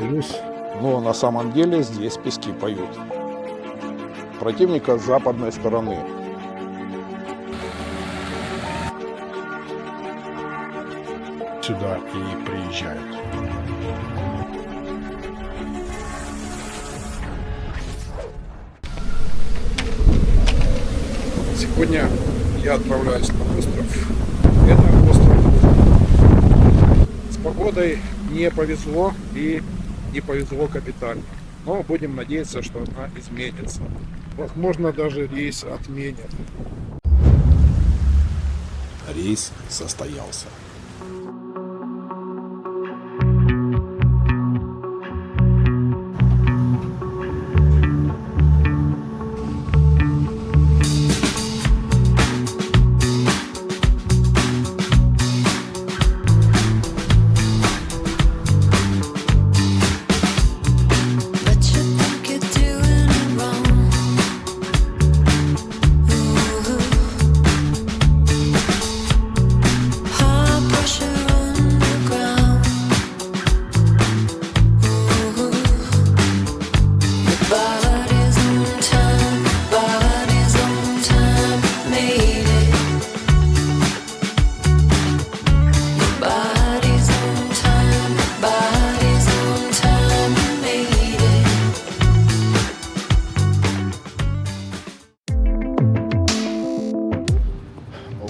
плюс. Но на самом деле здесь пески поют. Противника с западной стороны. Сюда и приезжают. Сегодня я отправляюсь на остров. Это остров. С погодой не повезло и не повезло капитально. Но будем надеяться, что она изменится. Возможно, даже рейс отменят. Рейс состоялся.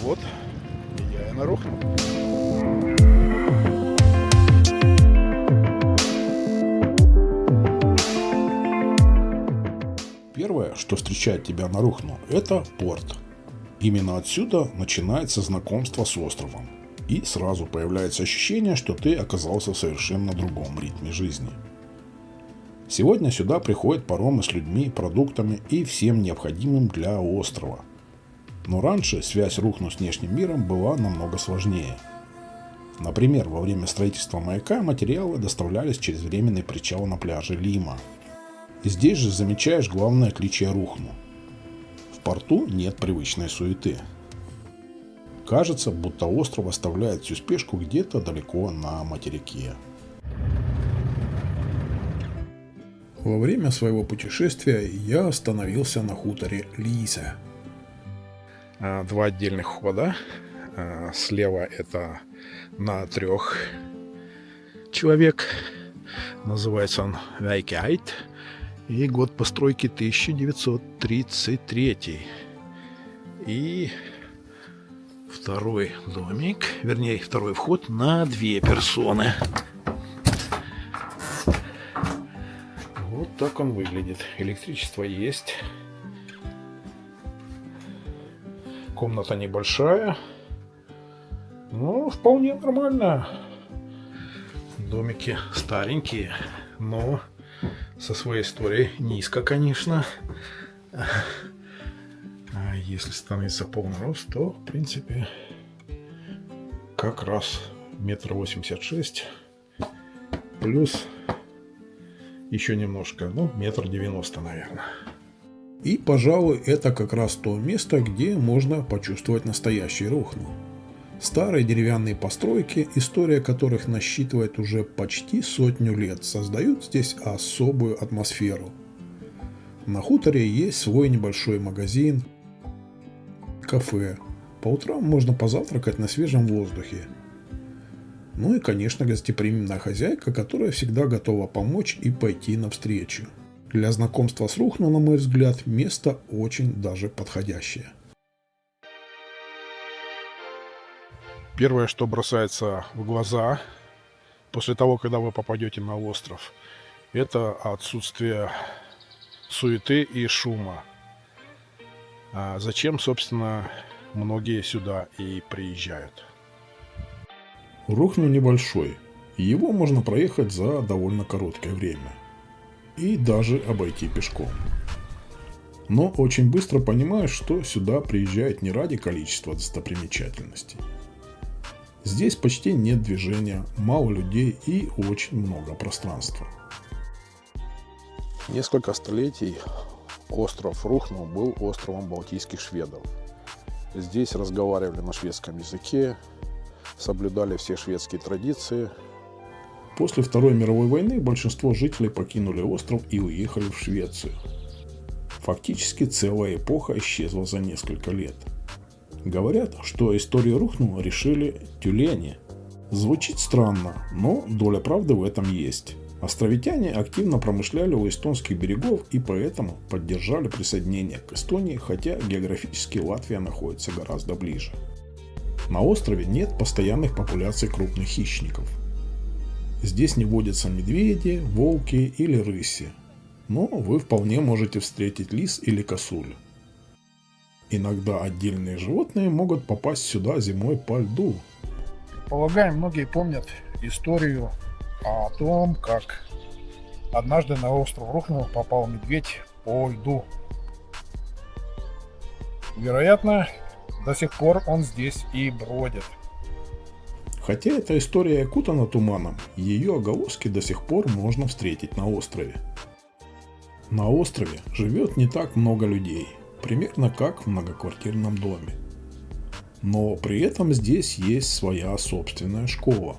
Вот, я и на Рухну. Первое, что встречает тебя на Рухну, это порт. Именно отсюда начинается знакомство с островом. И сразу появляется ощущение, что ты оказался в совершенно другом ритме жизни. Сегодня сюда приходят паромы с людьми, продуктами и всем необходимым для острова. Но раньше связь Рухну с внешним миром была намного сложнее. Например, во время строительства маяка материалы доставлялись через временный причал на пляже Лима. Здесь же замечаешь главное отличие Рухну. В порту нет привычной суеты. Кажется, будто остров оставляет всю спешку где-то далеко на материке. Во время своего путешествия я остановился на хуторе Лиса. Два отдельных хода. Слева это на 3 человек. Называется он Вайкайт. И год постройки 1933. И второй домик, вернее, второй вход на 2 персоны. Вот так он выглядит. Электричество есть. Комната небольшая, но вполне нормально. Домики старенькие, но со своей историей. Низко, конечно. А если становится полный рост, то, в принципе, как раз 1,86 м. Плюс еще немножко, ну, 1,90 м, наверное. И, пожалуй, это как раз то место, где можно почувствовать настоящий Рухну. Старые деревянные постройки, история которых насчитывает уже почти 100 лет, создают здесь особую атмосферу. На хуторе есть свой небольшой магазин, кафе. По утрам можно позавтракать на свежем воздухе. Ну и, конечно, гостеприимная хозяйка, которая всегда готова помочь и пойти навстречу. Для знакомства с Рухну, на мой взгляд, место очень даже подходящее. Первое, что бросается в глаза после того, когда вы попадете на остров, это отсутствие суеты и шума. А зачем, собственно, многие сюда и приезжают. Рухну небольшой, и его можно проехать за довольно короткое время. И даже обойти пешком. Но очень быстро понимаешь, что сюда приезжают не ради количества достопримечательностей. Здесь почти нет движения, мало людей и очень много пространства. Несколько столетий остров Рухну был островом балтийских шведов. Здесь разговаривали на шведском языке, соблюдали все шведские традиции. После Второй мировой войны большинство жителей покинули остров и уехали в Швецию. Фактически целая эпоха исчезла за несколько лет. Говорят, что историю Рухну решили тюлени. Звучит странно, но доля правды в этом есть. Островитяне активно промышляли у эстонских берегов и поэтому поддержали присоединение к Эстонии, хотя географически Латвия находится гораздо ближе. На острове нет постоянных популяций крупных хищников. Здесь не водятся медведи, волки или рыси, но вы вполне можете встретить лис или косуль. Иногда отдельные животные могут попасть сюда зимой по льду. Полагаю, многие помнят историю о том, как однажды на остров Рухну попал медведь по льду. Вероятно, до сих пор он здесь и бродит. Хотя эта история окутана туманом, ее отголоски до сих пор можно встретить на острове. На острове живет не так много людей, примерно как в многоквартирном доме. Но при этом здесь есть своя собственная школа,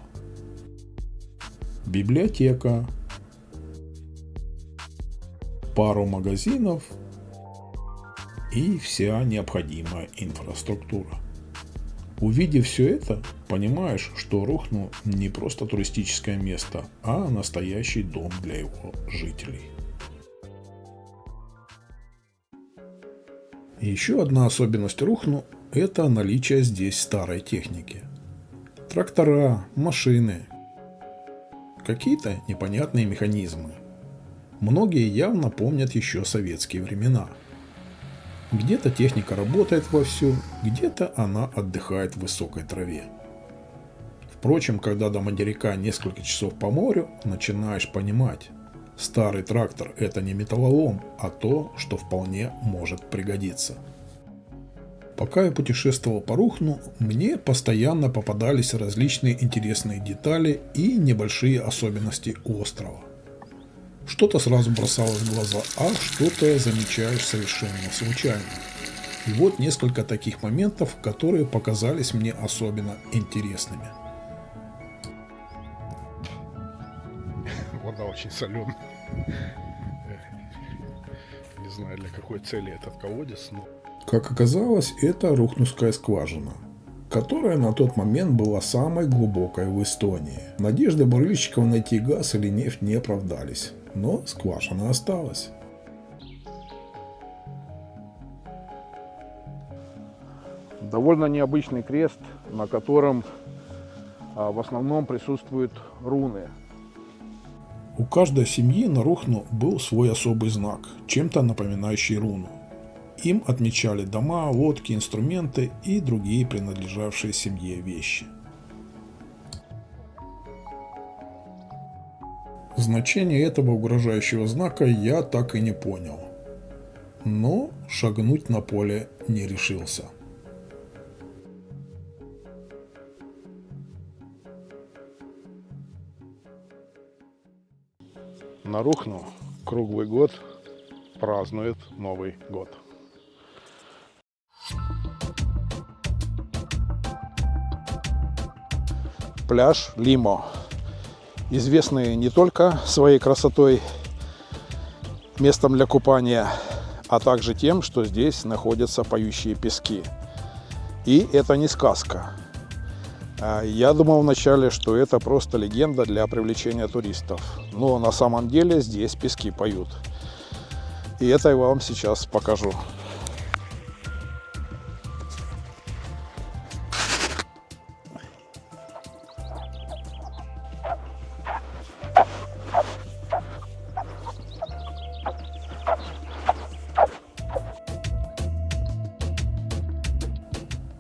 библиотека, пару магазинов и вся необходимая инфраструктура. Увидев все это, понимаешь, что Рухну не просто туристическое место, а настоящий дом для его жителей. И еще одна особенность Рухну – это наличие здесь старой техники. Трактора, машины, какие-то непонятные механизмы. Многие явно помнят еще советские времена. Где-то техника работает вовсю, где-то она отдыхает в высокой траве. Впрочем, когда до материка несколько часов по морю, начинаешь понимать, старый трактор – это не металлолом, а то, что вполне может пригодиться. Пока я путешествовал по Рухну, мне постоянно попадались различные интересные детали и небольшие особенности острова. Что-то сразу бросалось в глаза, а что-то замечаешь совершенно случайно. И вот несколько таких моментов, которые показались мне особенно интересными. Вода очень соленая. Не знаю, для какой цели этот колодец, но... Как оказалось, это Рухнусская скважина, которая на тот момент была самой глубокой в Эстонии. Надежды бурильщиков найти газ или нефть не оправдались, но скважина осталась. Довольно необычный крест, на котором в основном присутствуют руны. У каждой семьи на Рухну был свой особый знак, чем-то напоминающий руну. Им отмечали дома, лодки, инструменты и другие принадлежавшие семье вещи. Значение этого угрожающего знака я так и не понял, но шагнуть на поле не решился. На Рухну круглый год празднует Новый год. Пляж Лимо, известный не только своей красотой, местом для купания, а также тем, что здесь находятся поющие пески. И это не сказка. Я думал вначале, что это просто легенда для привлечения туристов. Но на самом деле здесь пески поют. И это я вам сейчас покажу.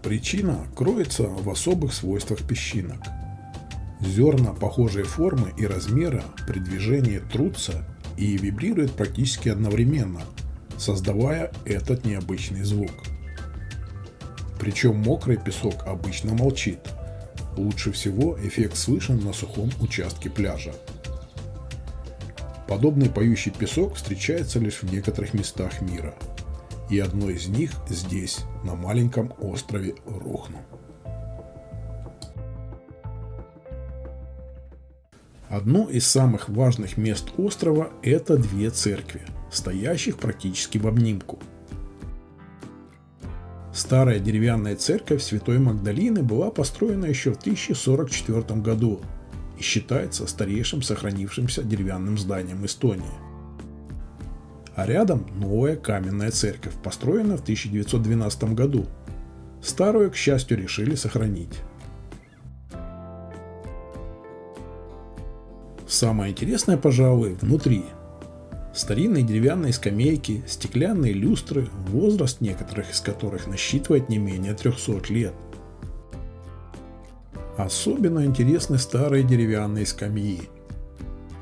Причина кроется в особых свойствах песчинок. Зерна похожей формы и размера при движении трутся и вибрируют практически одновременно, создавая этот необычный звук. Причем мокрый песок обычно молчит. Лучше всего эффект слышен на сухом участке пляжа. Подобный поющий песок встречается лишь в некоторых местах мира. И одно из них здесь, на маленьком острове Рухну. Одно из самых важных мест острова – это две церкви, стоящих практически в обнимку. Старая деревянная церковь Святой Магдалины была построена еще в 1044 году и считается старейшим сохранившимся деревянным зданием Эстонии. А рядом новая каменная церковь, построена в 1912 году. Старую, к счастью, решили сохранить. Самое интересное, пожалуй, внутри. Старинные деревянные скамейки, стеклянные люстры, возраст некоторых из которых насчитывает не менее 300 лет. Особенно интересны старые деревянные скамьи.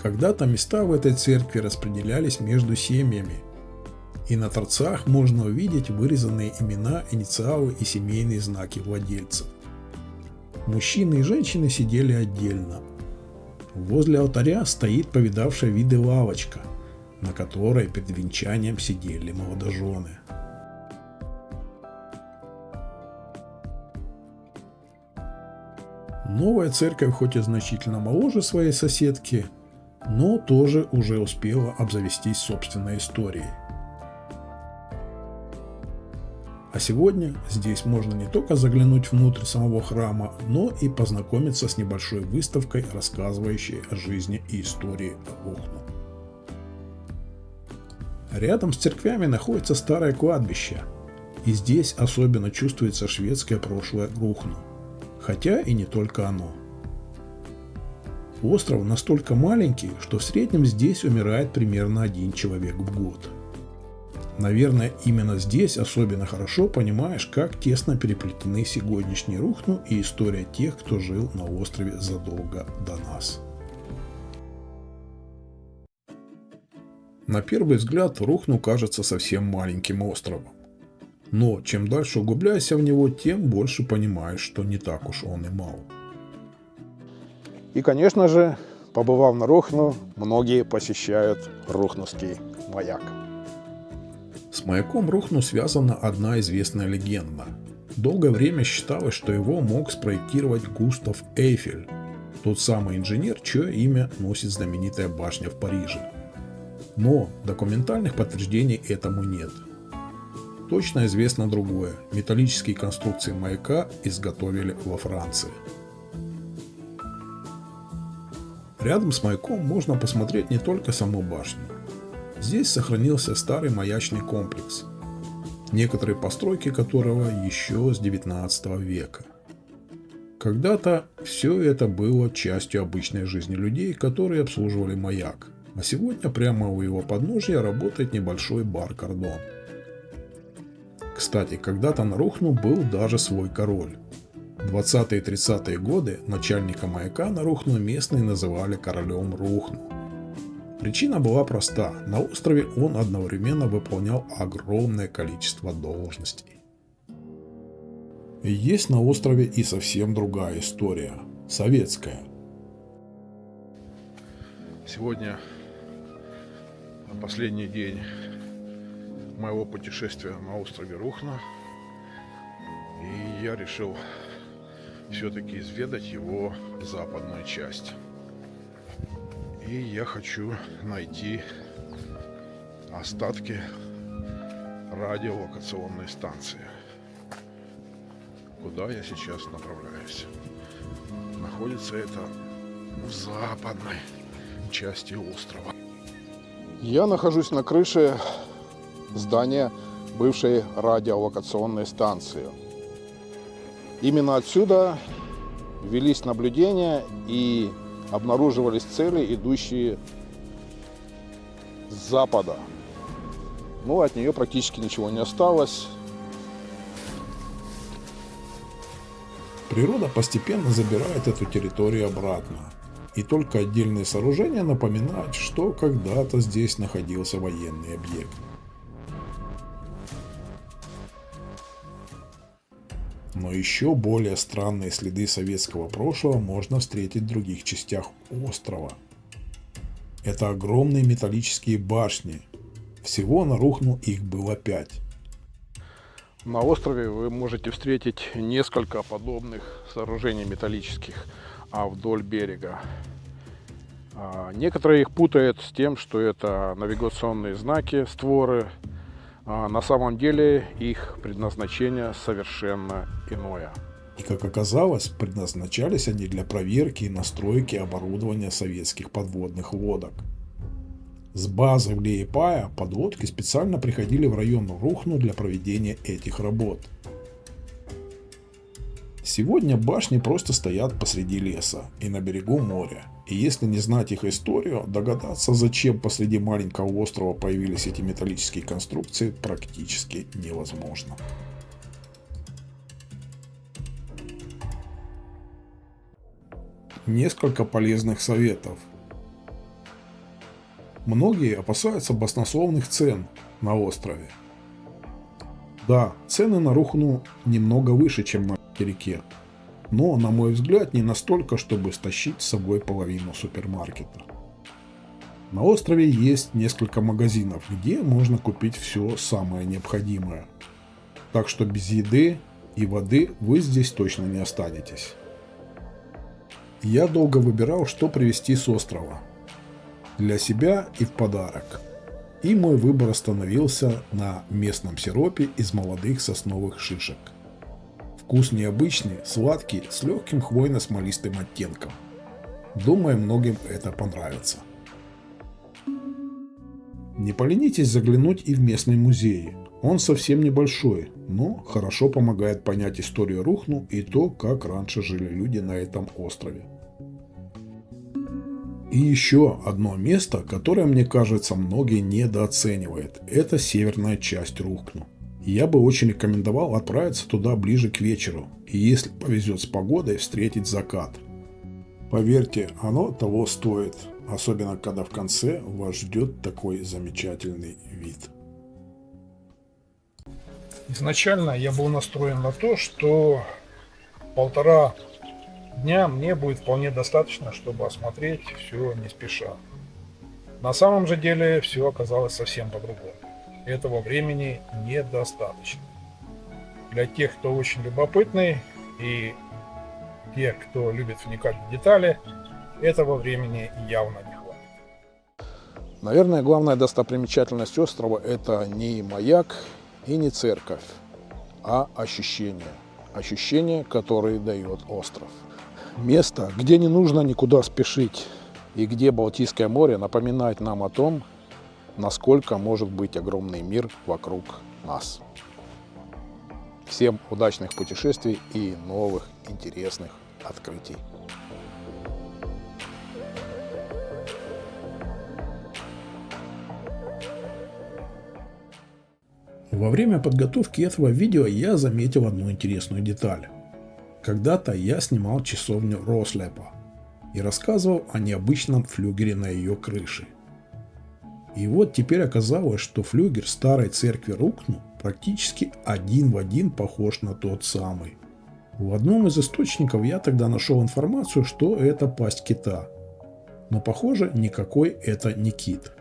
Когда-то места в этой церкви распределялись между семьями, и на торцах можно увидеть вырезанные имена, инициалы и семейные знаки владельцев. Мужчины и женщины сидели отдельно. Возле алтаря стоит повидавшая виды лавочка, на которой перед венчанием сидели молодожены. Новая церковь хоть и значительно моложе своей соседки, но тоже уже успела обзавестись собственной историей. А сегодня здесь можно не только заглянуть внутрь самого храма, но и познакомиться с небольшой выставкой, рассказывающей о жизни и истории Рухну. Рядом с церквями находится старое кладбище, и здесь особенно чувствуется шведское прошлое Рухну, хотя и не только оно. Остров настолько маленький, что в среднем здесь умирает примерно 1 человек в год. Наверное, именно здесь особенно хорошо понимаешь, как тесно переплетены сегодняшний Рухну и история тех, кто жил на острове задолго до нас. На первый взгляд Рухну кажется совсем маленьким островом. Но чем дальше углубляешься в него, тем больше понимаешь, что не так уж он и мал. И, конечно же, побывав на Рухну, многие посещают Рухнуский маяк. С маяком Рухну связана одна известная легенда. Долгое время считалось, что его мог спроектировать Густав Эйфель, тот самый инженер, чье имя носит знаменитая башня в Париже. Но документальных подтверждений этому нет. Точно известно другое. Металлические конструкции маяка изготовили во Франции. Рядом с маяком можно посмотреть не только саму башню. Здесь сохранился старый маячный комплекс, некоторые постройки которого еще с 19 века. Когда-то все это было частью обычной жизни людей, которые обслуживали маяк, а сегодня прямо у его подножия работает небольшой бар-кордон. Кстати, когда-то на Рухну был даже свой король. В 20-е и 30-е годы начальника маяка на Рухну местные называли королем Рухну. Причина была проста. На острове он одновременно выполнял огромное количество должностей. Есть на острове и совсем другая история. Советская. Сегодня последний день моего путешествия на острове Рухну. И я решил все-таки изведать его западную часть. И я хочу найти остатки радиолокационной станции, куда я сейчас направляюсь. Находится это в западной части острова. Я нахожусь на крыше здания бывшей радиолокационной станции. Именно отсюда велись наблюдения и обнаруживались цели, идущие с запада. Но от нее практически ничего не осталось. Природа постепенно забирает эту территорию обратно. И только отдельные сооружения напоминают, что когда-то здесь находился военный объект. Но еще более странные следы советского прошлого можно встретить в других частях острова. Это огромные металлические башни. Всего на Рухну их было 5. На острове вы можете встретить несколько подобных сооружений металлических, а вдоль берега Некоторые их путают с тем, что это навигационные знаки, створы. На самом деле их предназначение совершенно иное. И, как оказалось, предназначались они для проверки и настройки оборудования советских подводных лодок. С базы в Лиепая подлодки специально приходили в район Рухну для проведения этих работ. Сегодня башни просто стоят посреди леса и на берегу моря. И если не знать их историю, догадаться, зачем посреди маленького острова появились эти металлические конструкции, практически невозможно. Несколько полезных советов. Многие опасаются баснословных цен на острове. Да, цены на Рухну немного выше, чем на материке, но, на мой взгляд, не настолько, чтобы стащить с собой половину супермаркета. На острове есть несколько магазинов, где можно купить все самое необходимое. Так что без еды и воды вы здесь точно не останетесь. Я долго выбирал, что привезти с острова. Для себя и в подарок. И мой выбор остановился на местном сиропе из молодых сосновых шишек. Вкус необычный, сладкий, с легким хвойно-смолистым оттенком. Думаю, многим это понравится. Не поленитесь заглянуть и в местный музей. Он совсем небольшой, но хорошо помогает понять историю Рухну и то, как раньше жили люди на этом острове. И еще одно место, которое, мне кажется, многие недооценивают. Это северная часть Рухну. Я бы очень рекомендовал отправиться туда ближе к вечеру. И если повезет с погодой, встретить закат. Поверьте, оно того стоит. Особенно, когда в конце вас ждет такой замечательный вид. Изначально я был настроен на то, что 1,5 дня мне будет вполне достаточно, чтобы осмотреть все не спеша. На самом же деле все оказалось совсем по-другому. Этого времени недостаточно. Для тех, кто очень любопытный, и тех, кто любит вникать в детали, этого времени явно не хватит. Наверное, главная достопримечательность острова – это не маяк и не церковь, а ощущения. Ощущения, которые дает остров. Место, где не нужно никуда спешить, и где Балтийское море напоминает нам о том, насколько может быть огромный мир вокруг нас. Всем удачных путешествий и новых интересных открытий. Во время подготовки этого видео я заметил одну интересную деталь. Когда-то я снимал часовню Рослепа и рассказывал о необычном флюгере на ее крыше. И вот теперь оказалось, что флюгер старой церкви Рухну практически один в один похож на тот самый. В одном из источников я тогда нашел информацию, что это пасть кита. Но похоже, никакой это не кит.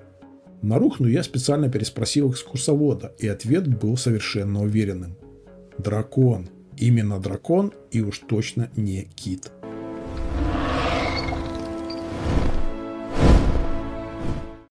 На Рухну я специально переспросил экскурсовода, и ответ был совершенно уверенным. Дракон. Именно дракон, и уж точно не кит.